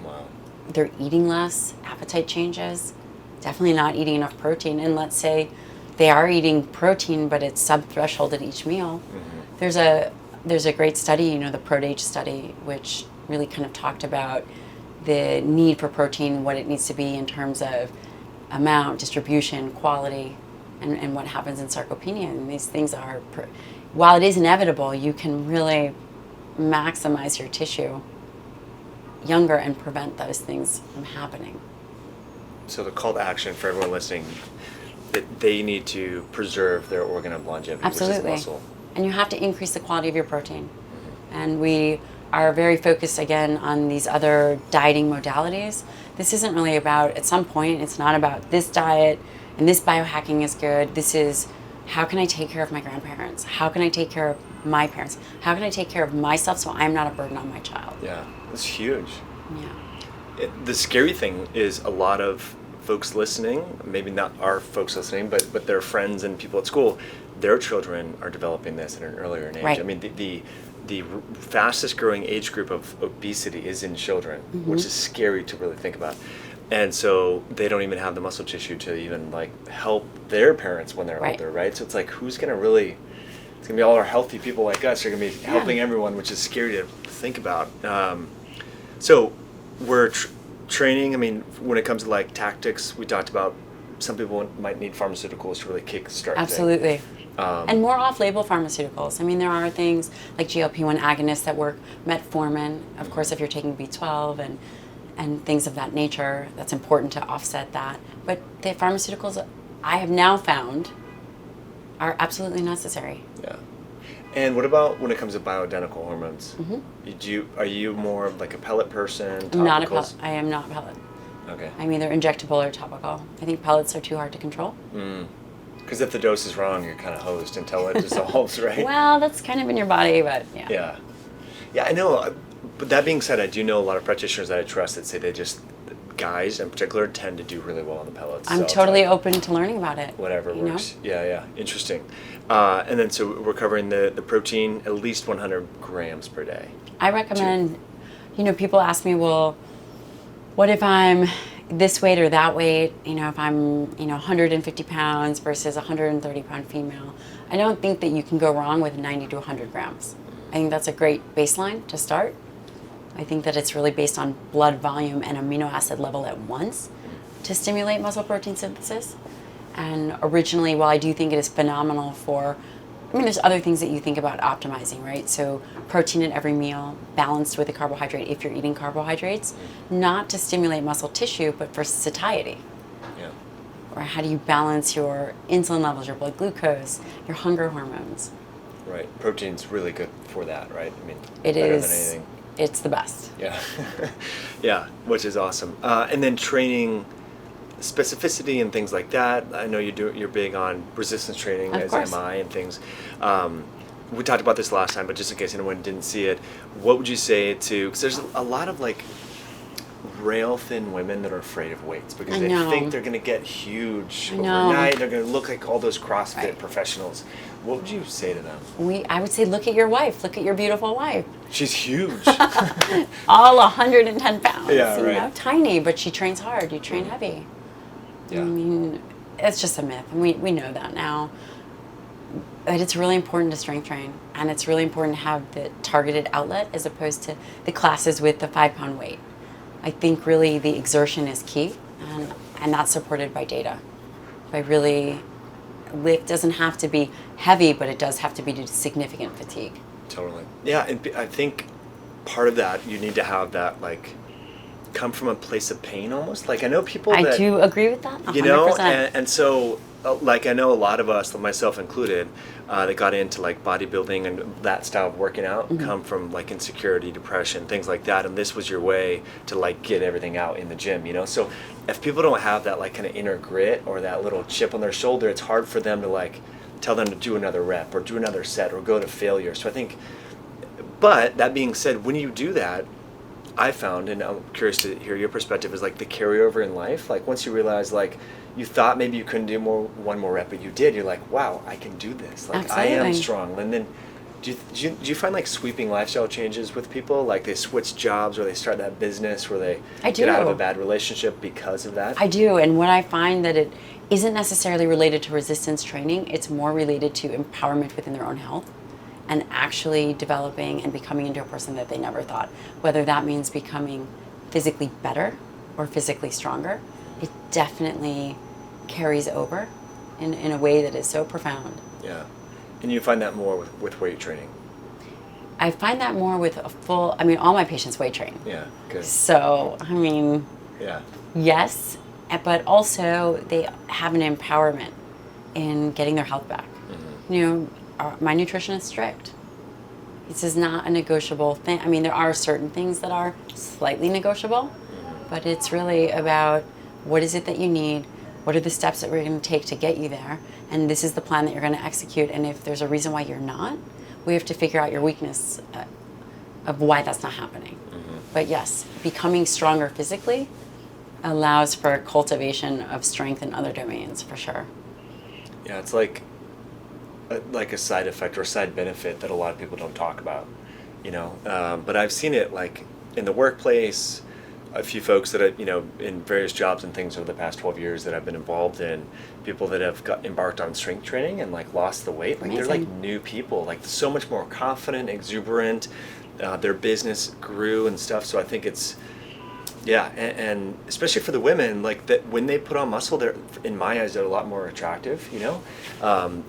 Wow. They're eating less, appetite changes, definitely not eating enough protein. And let's say they are eating protein, but it's sub-threshold at each meal. Mm-hmm. There's a great study, the PRODAGE study, which really kind of talked about the need for protein, what it needs to be in terms of amount, distribution, quality, and what happens in sarcopenia. And these things are, while it is inevitable, you can really maximize your tissue younger and prevent those things from happening. So the call to action for everyone listening, that they need to preserve their organ of longevity, Absolutely. which is muscle. And you have to increase the quality of your protein. And we are very focused, again, on these other dieting modalities. This isn't really about, at some point, it's not about this diet and this biohacking is good. This is how can I take care of my grandparents? How can I take care of my parents? How can I take care of myself so I'm not a burden on my child? Yeah, that's huge. Yeah. The scary thing is a lot of folks listening, maybe not our folks listening, but their friends and people at school, their children are developing this at an earlier age. Right. I mean, the fastest growing age group of obesity is in children, which is scary to really think about. And so they don't even have the muscle tissue to even like help their parents when they're older, right? So it's like, who's going to really, it's going to be all our healthy people like us are going to be helping everyone, which is scary to think about. So we're training, I mean, when it comes to like tactics, we talked about some people might need pharmaceuticals to really kickstart Absolutely. And more off-label pharmaceuticals. I mean, there are things like GLP-1 agonists that work, metformin, of course, if you're taking B12 and things of that nature, that's important to offset that. But the pharmaceuticals I have now found are absolutely necessary. Yeah. And what about when it comes to bioidentical hormones? Are you more of like a pellet person? Topicals? Not a pellet. I am not pellet. Okay. I'm either injectable or topical. I think pellets are too hard to control. Because if the dose is wrong, you're kind of hosed until it dissolves, right? Well, that's kind of in your body, but yeah. Yeah, I know. But that being said, I do know a lot of practitioners that I trust that say guys in particular tend to do really well on the pellets. I'm so totally open to learning about it. Whatever works. Know? Yeah, interesting. And then so we're covering the protein, at least 100 grams per day. I recommend, people ask me, well, what if I'm this weight or that weight? If I'm, 150 pounds versus 130 pound female. I don't think that you can go wrong with 90 to 100 grams. I think that's a great baseline to start. I think that it's really based on blood volume and amino acid level at once to stimulate muscle protein synthesis. And originally, while I do think it is phenomenal there's other things that you think about optimizing, right? So protein at every meal, balanced with a carbohydrate if you're eating carbohydrates, not to stimulate muscle tissue, but for satiety. Yeah. Or how do you balance your insulin levels, your blood glucose, your hunger hormones? Right. Protein's really good for that, right? I mean, it better is, than anything. It's the best. Yeah. Yeah, which is awesome. And then training specificity and things like that. I know you're big on resistance training, as am I, and things. We talked about this last time, but just in case anyone didn't see it, what would you say to, because there's a lot of like rail thin women that are afraid of weights because they think they're going to get huge overnight. They're going to look like all those CrossFit professionals. What would you say to them? I would say, look at your wife. Look at your beautiful wife. She's huge. All 110 pounds. Yeah, right. Tiny, but she trains hard. You train heavy. Yeah. I mean, it's just a myth. And we know that now. But it's really important to strength train. And it's really important to have the targeted outlet as opposed to the classes with the 5-pound weight. I think really the exertion is key. And that's supported by data. Lift doesn't have to be heavy, but it does have to be due to significant fatigue. Totally. Yeah, and I think part of that, you need to have that, like, come from a place of pain almost. Like, I know people I do agree with that, 100%. You know, and so, like, I know a lot of us, myself included, that got into, like, bodybuilding and that style of working out come from, like, insecurity, depression, things like that, and this was your way to, like, get everything out in the gym, you know? So if people don't have that, like, kind of inner grit or that little chip on their shoulder, it's hard for them to, like, tell them to do another rep or do another set or go to failure. So I think, but that being said, when you do that, I found, and I'm curious to hear your perspective, is like the carryover in life. Like once you realize, like you thought maybe you couldn't do one more rep, but you did. You're like, wow, I can do this. Like Absolutely. I am strong. And then, do you find like sweeping lifestyle changes with people? Like they switch jobs or they start that business where they get out of a bad relationship because of that? I do, and what I find that it isn't necessarily related to resistance training. It's more related to empowerment within their own health and actually developing and becoming into a person that they never thought. Whether that means becoming physically better or physically stronger, it definitely carries over in a way that is so profound. Yeah. And you find that more with weight training? I find that more with all my patients weight train. Yeah, good. So, yeah. Yes, but also they have an empowerment in getting their health back. Mm-hmm. You know, my nutrition is strict. This is not a negotiable thing. I mean, there are certain things that are slightly negotiable, but it's really about what is it that you need, What are the steps that we're going to take to get you there? And this is the plan that you're going to execute. And if there's a reason why you're not, we have to figure out your weakness of why that's not happening. But yes, becoming stronger physically allows for cultivation of strength in other domains, for sure. Yeah, it's like a side effect or a side benefit that a lot of people don't talk about, you know. But I've seen it like in the workplace, a few folks that I, in various jobs and things over the past 12 years that I've been involved in, people that have embarked on strength training and like lost the weight, like they're like new people, like so much more confident, exuberant. Their business grew and stuff. So I think it's, and especially for the women, like that when they put on muscle, they're, in my eyes, they're a lot more attractive,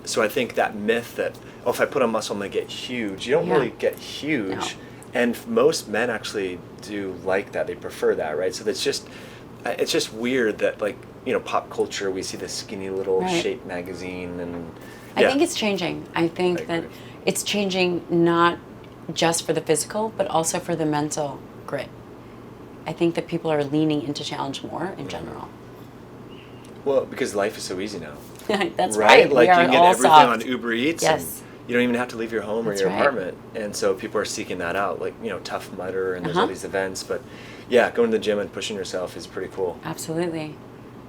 So I think that myth that, if I put on muscle, I'm gonna get huge. You don't really get huge. No. And most men actually do like that. They prefer that, right? So it's just weird that like, pop culture, we see this skinny little Shape magazine and I think it's changing. I think that it's changing not just for the physical, but also for the mental grit. I think that people are leaning into challenge more in general. Well, because life is so easy now. That's right. Like you can get everything on Uber Eats. Yes. And you don't even have to leave your home or your apartment. And so people are seeking that out, like, Tough Mudder and there's all these events. But going to the gym and pushing yourself is pretty cool. Absolutely.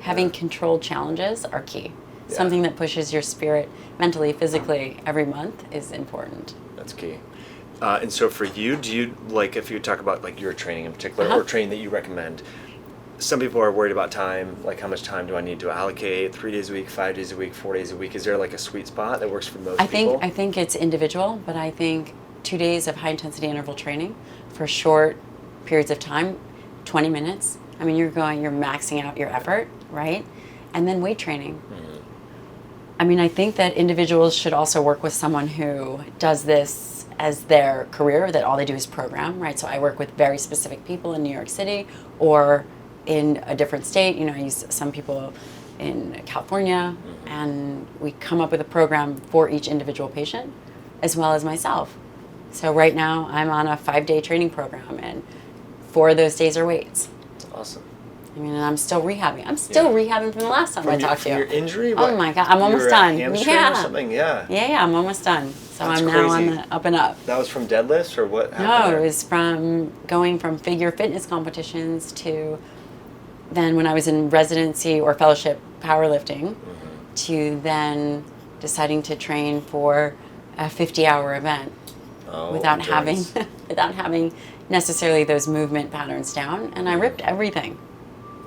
Having controlled challenges are key. Something that pushes your spirit mentally, physically every month is important. That's key. And so for you, do you, like, if you talk about like your training in particular or training that you recommend, some people are worried about time, like how much time do I need to allocate, 3 days a week, 5 days a week, 4 days a week? Is there like a sweet spot that works for most people? I think it's individual, but I think 2 days of high intensity interval training for short periods of time, 20 minutes. I mean, you're maxing out your effort, right? And then weight training. I mean, I think that individuals should also work with someone who does this as their career, that all they do is program, right? So I work with very specific people in New York City or in a different state. I use some people in California, and we come up with a program for each individual patient as well as myself. So right now I'm on a 5-day training program, and 4 of those days are weights. That's awesome. I mean, and I'm still rehabbing. I'm still rehabbing from the last time I talked to you. Your injury? Oh my God, I'm almost done. Hamstring or something? Yeah, I'm almost done. So That's I'm now on the up and up. That was from deadlifts or what happened? No, there? it was from going from figure fitness competitions to then when I was in residency or fellowship powerlifting to then deciding to train for a 50-hour event without having necessarily those movement patterns down, and I ripped everything.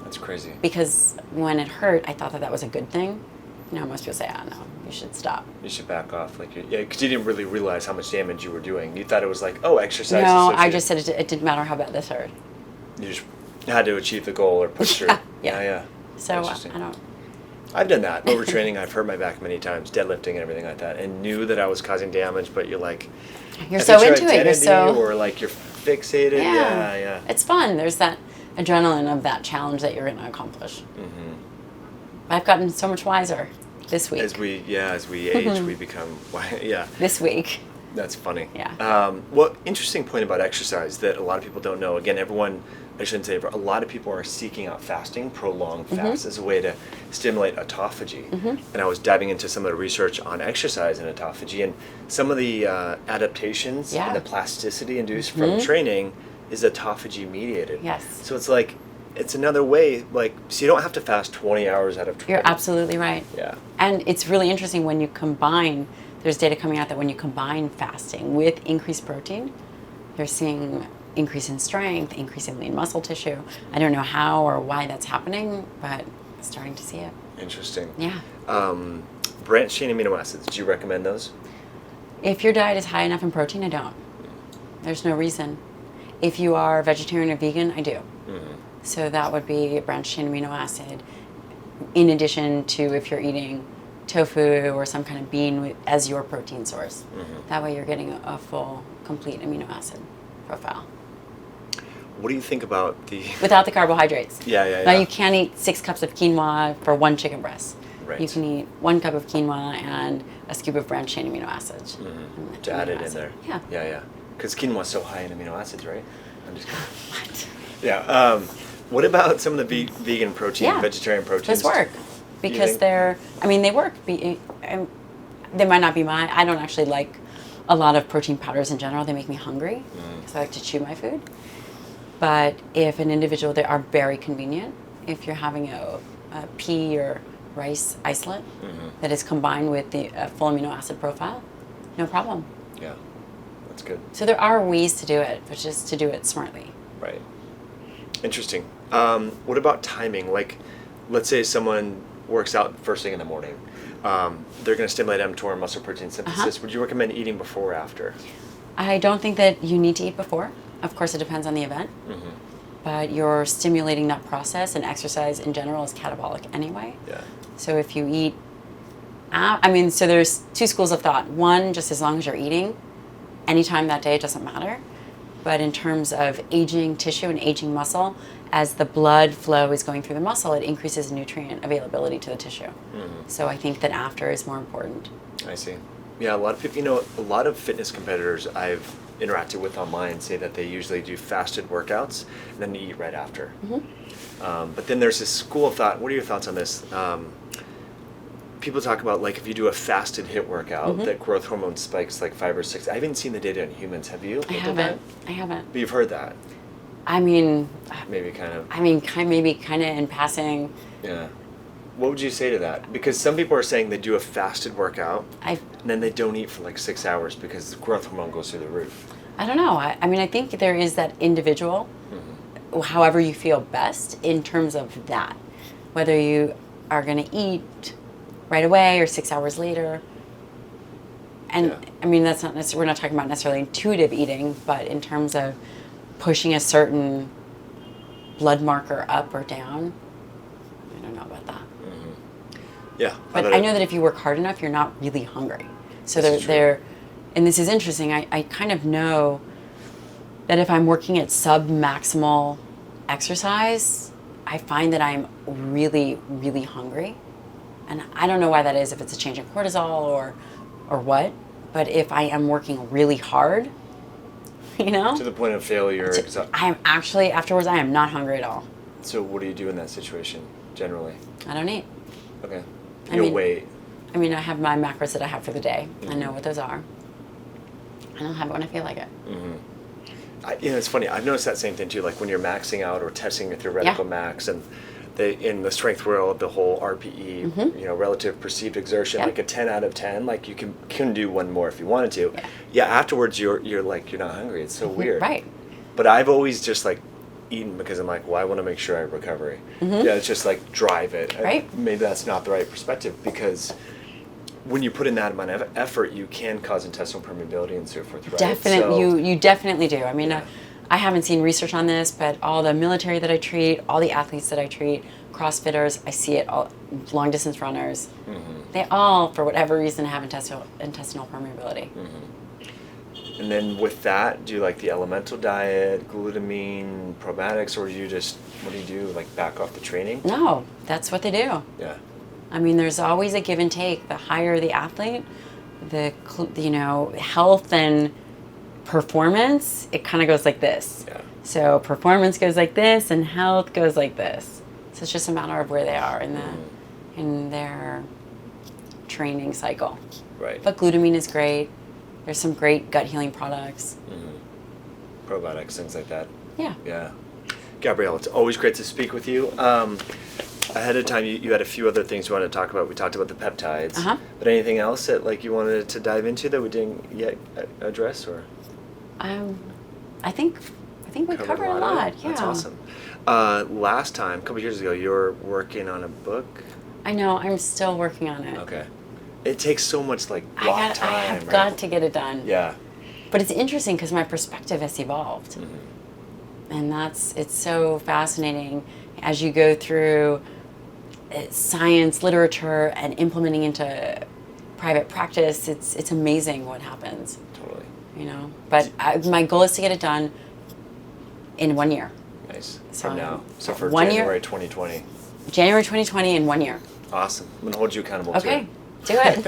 That's crazy. Because when it hurt, I thought that was a good thing. Most people say, no, you should stop. You should back off. Because you didn't really realize how much damage you were doing. You thought it was like, exercise. No, I just said it didn't matter how bad this hurt. You just had to achieve the goal or push through. Yeah. So I don't. I've done that. Overtraining, I've hurt my back many times, deadlifting and everything like that, and knew that I was causing damage, but you're like... You're so into it. You're so... Or like you're fixated. Yeah. It's fun. There's that adrenaline of that challenge that you're going to accomplish. I've gotten so much wiser this week. As we age, we become... This week. That's funny. Yeah. Well, interesting point about exercise that a lot of people don't know. Again, I shouldn't say, but a lot of people are seeking out fasting, prolonged fast, as a way to stimulate autophagy. And I was diving into some of the research on exercise and autophagy, and some of the adaptations and the plasticity induced from training is autophagy mediated. Yes. So it's like, it's another way, so you don't have to fast 20 hours out of training. You're absolutely right. Yeah. And it's really interesting when you combine, there's data coming out that when you combine fasting with increased protein, they're seeing increase in strength, increase in lean muscle tissue. I don't know how or why that's happening, but I'm starting to see it. Interesting. Yeah. Branched chain amino acids, do you recommend those? If your diet is high enough in protein, I don't. There's no reason. If you are vegetarian or vegan, I do. So that would be branched chain amino acid, in addition to if you're eating tofu or some kind of bean as your protein source. That way you're getting a full, complete amino acid profile. What do you think about the... Without the carbohydrates. Yeah. Now you can't eat 6 cups of quinoa for 1 chicken breast. Right. You can eat 1 cup of quinoa and a scoop of branched chain amino acids. To add it in there. Yeah. Because quinoa is so high in amino acids, right? I'm just kidding. What? Yeah. What about some of the vegan protein, vegetarian proteins? Does work. because they work. They might not be I don't actually like a lot of protein powders in general. They make me hungry because I like to chew my food. But if an individual, they are very convenient. If you're having a pea or rice isolate that is combined with the full amino acid profile, no problem. Yeah, that's good. So there are ways to do it, but just to do it smartly. Right. Interesting. What about timing? Like, let's say someone works out first thing in the morning. They're going to stimulate mTOR and muscle protein synthesis. Would you recommend eating before or after? I don't think that you need to eat before. Of course, it depends on the event. But you're stimulating that process, and exercise in general is catabolic anyway. Yeah. So if you eat, so there's two schools of thought. One, just as long as you're eating, anytime that day, it doesn't matter. But in terms of aging tissue and aging muscle, as the blood flow is going through the muscle, it increases nutrient availability to the tissue. So I think that after is more important. I see. Yeah, a lot of people, a lot of fitness competitors I've interacted with online say that they usually do fasted workouts and then they eat right after. But then there's this school of thought. What are your thoughts on this? People talk about, like, if you do a fasted HIIT workout, that growth hormone spikes like 5 or 6. I haven't seen the data in humans. Have you? I haven't. But you've heard that. Maybe kind of in passing. Yeah. What would you say to that? Because some people are saying they do a fasted workout and then they don't eat for like 6 hours because the growth hormone goes through the roof. I don't know. I think there is that individual, however you feel best in terms of that. Whether you are going to eat right away or 6 hours later. And that's not necessarily, we're not talking about necessarily intuitive eating, but in terms of pushing a certain blood marker up or down, I don't know about that. Yeah. But I know that if you work hard enough, you're not really hungry. So and this is interesting, I kind of know that if I'm working at sub-maximal exercise, I find that I'm really, really hungry. And I don't know why that is, if it's a change in cortisol or what, but if I am working really hard, to the point of failure. I'm actually, afterwards, I am not hungry at all. So what do you do in that situation, generally? I don't eat. Okay. You'll wait. I have my macros that I have for the day. I know what those are. And I'll have it when I feel like it. It's funny. I've noticed that same thing too. Like when you're maxing out or testing your theoretical max, and in the strength world, the whole RPE, relative perceived exertion, like a 10 out of 10, like you can do one more if you wanted to. Afterwards you're like, you're not hungry. It's so weird. Right. But I've always just like eaten because I'm like, well, I want to make sure I recover. It's just like drive it. Right. Maybe that's not the right perspective, because when you put in that amount of effort, you can cause intestinal permeability and so forth, right? Definitely, you definitely do. I haven't seen research on this, but all the military that I treat, all the athletes that I treat, CrossFitters, I see it all, long distance runners, they all, for whatever reason, have intestinal permeability. And then with that, do you like the elemental diet, glutamine, probiotics, or what do you do, like back off the training? No, that's what they do. Yeah. There's always a give and take. The higher the athlete, the health and performance, it kind of goes like this. Yeah. So performance goes like this and health goes like this. So it's just a matter of where they are in their training cycle. Right. But glutamine is great. There's some great gut healing products. Probiotics, things like that. Yeah. Yeah. Gabrielle, it's always great to speak with you. Ahead of time, you had a few other things you wanted to talk about. We talked about the peptides. But anything else that you wanted to dive into that we didn't yet address, or? I think we covered a lot. Yeah. That's awesome. Last time, a couple years ago, you were working on a book. I know. I'm still working on it. Okay. It takes so much block time. I have got to get it done. Yeah. But it's interesting because my perspective has evolved, and it's so fascinating as you go through science, literature, and implementing into private practice. It's amazing what happens. Totally. But my goal is to get it done in 1 year. Nice. So From now. So for 1 January year, 2020. January 2020 in 1 year. Awesome. I'm going to hold you accountable to it. Okay. Do it.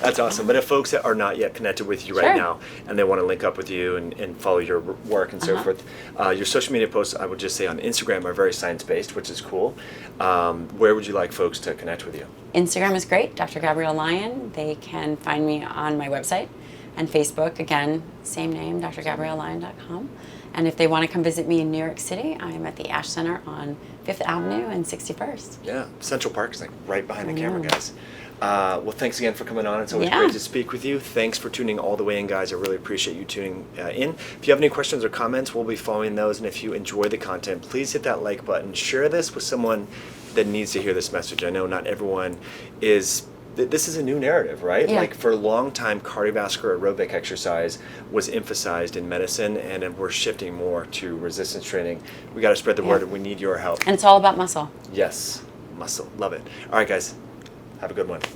That's awesome. But if folks that are not yet connected with you right Sure. now and they want to link up with you and follow your work and so forth, your social media posts, I would just say on Instagram, are very science-based, which is cool. Where would you like folks to connect with you? Instagram is great, Dr. Gabrielle Lyon. They can find me on my website. And Facebook, again, same name, drgabriellelyon.com. And if they want to come visit me in New York City, I'm at the Ash Center on 5th Avenue and 61st. Yeah, Central Park is like right behind the camera, guys. Well, thanks again for coming on. It's always Yeah. great to speak with you. Thanks for tuning all the way in, guys. I really appreciate you tuning in. If you have any questions or comments, we'll be following those. And if you enjoy the content, please hit that like button. Share this with someone that needs to hear this message. I know not everyone is... This is a new narrative, right? Yeah. Like for a long time, cardiovascular aerobic exercise was emphasized in medicine, and then we're shifting more to resistance training. We got to spread the word, and we need your help. And it's all about muscle. Yes, muscle. Love it. All right, guys. Have a good one.